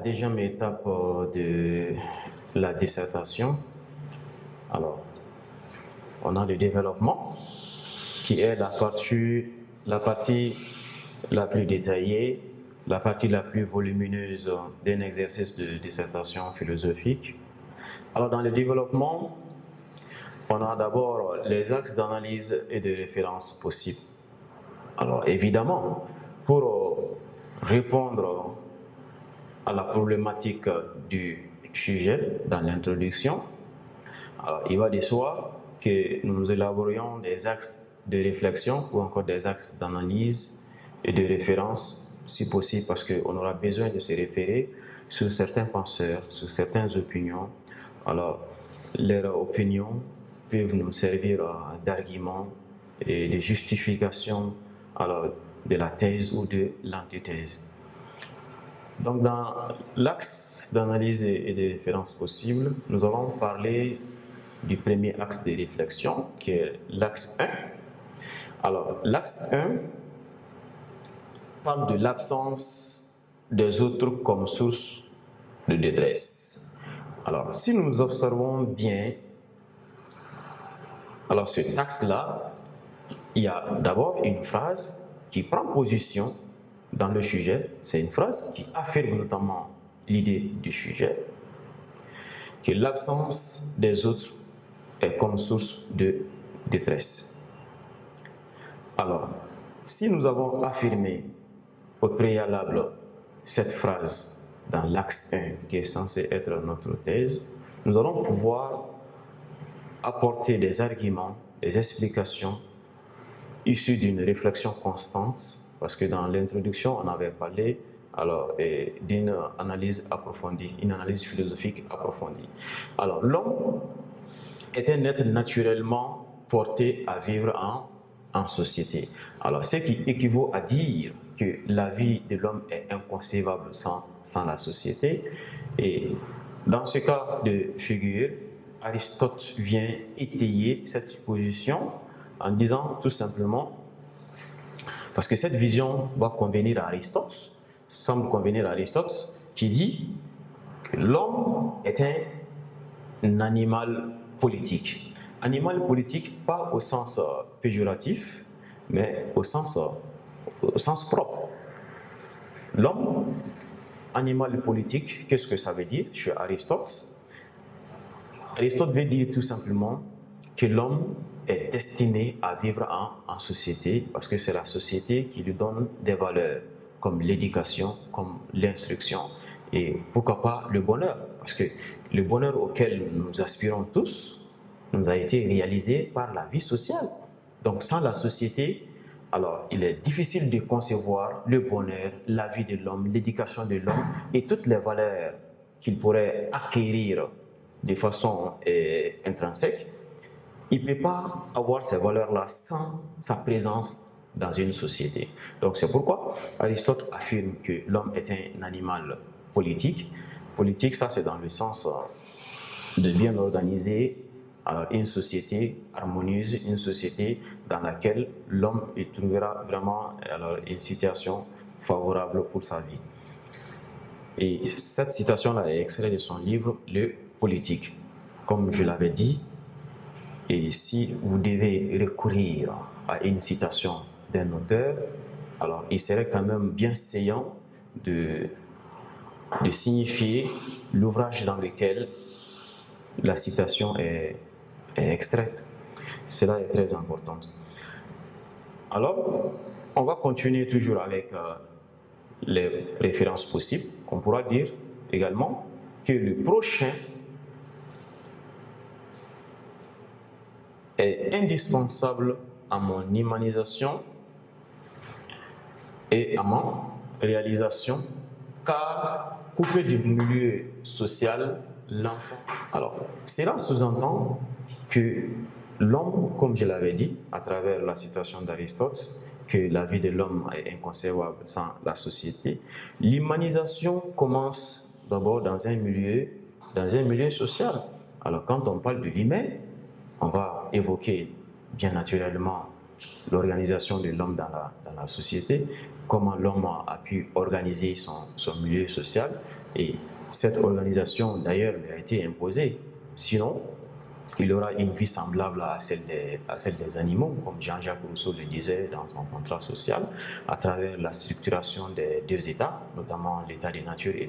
deuxième étape de la dissertation, alors, on a le développement, qui est la partie la plus détaillée, la partie la plus volumineuse d'un exercice de dissertation philosophique. Alors, dans le développement, on a d'abord les axes d'analyse et de référence possibles. Alors, évidemment, pour répondre à la problématique du sujet dans l'introduction, alors il va de soi que nous élaborions des axes de réflexion ou encore des axes d'analyse et de référence, si possible, parce qu'on aura besoin de se référer sur certains penseurs, sur certaines opinions. Alors, leurs opinions peuvent nous servir d'arguments et de justification alors, de la thèse ou de l'antithèse. Donc, dans l'axe d'analyse et de référence possible, nous allons parler du premier axe de réflexion, qui est l'axe 1. Alors, l'axe 1 parle de l'absence des autres comme source de détresse. Alors, si nous observons bien, alors cet axe-là, il y a d'abord une phrase qui prend position dans le sujet. C'est une phrase qui affirme notamment l'idée du sujet, que l'absence des autres est comme source de détresse. Alors, si nous avons affirmé au préalable cette phrase dans l'axe 1, qui est censé être notre thèse, nous allons pouvoir apporter des arguments, des explications issus d'une réflexion constante, parce que dans l'introduction, on avait parlé d'une analyse approfondie, une analyse philosophique approfondie. Alors, l'homme est un être naturellement porté à vivre en société. Alors, ce qui équivaut à dire que la vie de l'homme est inconcevable sans la société. Et dans ce cas de figure, Aristote vient étayer cette supposition en disant tout simplement, parce que cette vision va convenir à Aristote, semble convenir à Aristote, qui dit que l'homme est un animal politique. Animal politique, pas au sens péjoratif, mais au sens propre. L'homme, animal politique, qu'est-ce que ça veut dire chez Aristote? Aristote veut dire tout simplement que l'homme est destiné à vivre en société, parce que c'est la société qui lui donne des valeurs, comme l'éducation, comme l'instruction, et pourquoi pas le bonheur, parce que le bonheur auquel nous aspirons tous nous a été réalisé par la vie sociale. Donc sans la société, alors il est difficile de concevoir le bonheur, la vie de l'homme, l'éducation de l'homme et toutes les valeurs qu'il pourrait acquérir de façon intrinsèque. Il ne peut pas avoir ces valeurs-là sans sa présence dans une société. Donc c'est pourquoi Aristote affirme que l'homme est un animal politique. Politique, ça c'est dans le sens de bien organiser une société harmonieuse, une société dans laquelle l'homme trouvera vraiment une situation favorable pour sa vie. Et cette citation-là est extraite de son livre « Le Politique ». Comme je l'avais dit, et si vous devez recourir à une citation d'un auteur, alors il serait quand même bien saillant de signifier l'ouvrage dans lequel la citation est extraite. Cela est très important. Alors, on va continuer toujours avec les références possibles. On pourra dire également que le prochain est indispensable à mon humanisation et à ma réalisation, car coupé du milieu social, l'enfant. Alors, cela sous-entend que l'homme, comme je l'avais dit, à travers la citation d'Aristote, que la vie de l'homme est inconcevable sans la société, l'humanisation commence d'abord dans un milieu social. Alors, quand on parle de l'humain, on va évoquer bien naturellement l'organisation de l'homme dans la société, comment l'homme a pu organiser son milieu social, Et cette organisation, d'ailleurs, lui a été imposée. Sinon, il aura une vie semblable à celle des animaux, comme Jean-Jacques Rousseau le disait dans son contrat social, à travers la structuration des deux États, notamment l'État de nature et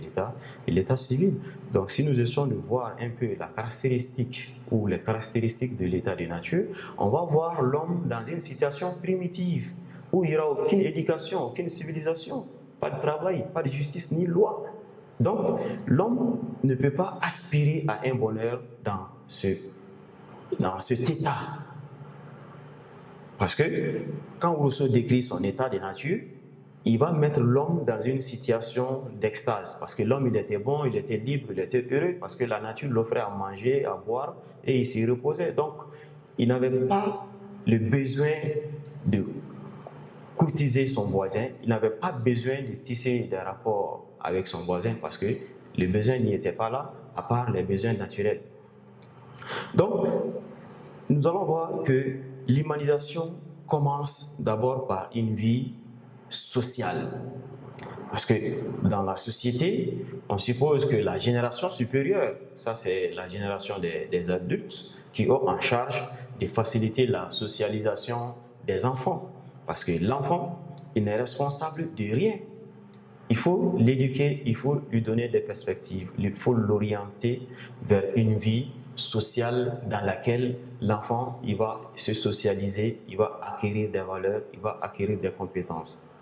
l'État civil. Donc, si nous essayons de voir un peu la caractéristique ou les caractéristiques de l'État de nature, on va voir l'homme dans une situation primitive, où il n'y aura aucune éducation, aucune civilisation, pas de travail, pas de justice ni loi. Donc, l'homme ne peut pas aspirer à un bonheur dans cet état. Parce que quand Rousseau décrit son état de nature, il va mettre l'homme dans une situation d'extase. Parce que l'homme, il était bon, il était libre, il était heureux, parce que la nature l'offrait à manger, à boire, et il s'y reposait. Donc, il n'avait pas le besoin de courtiser son voisin, il n'avait pas besoin de tisser des rapports avec son voisin, parce que les besoins n'y étaient pas là, à part les besoins naturels. Donc, nous allons voir que l'humanisation commence d'abord par une vie sociale. Parce que dans la société, on suppose que la génération supérieure, ça c'est la génération des adultes, qui ont en charge de faciliter la socialisation des enfants. Parce que l'enfant, il n'est responsable de rien. Il faut l'éduquer, il faut lui donner des perspectives, il faut l'orienter vers une vie sociale dans laquelle l'enfant il va se socialiser, il va acquérir des valeurs, il va acquérir des compétences.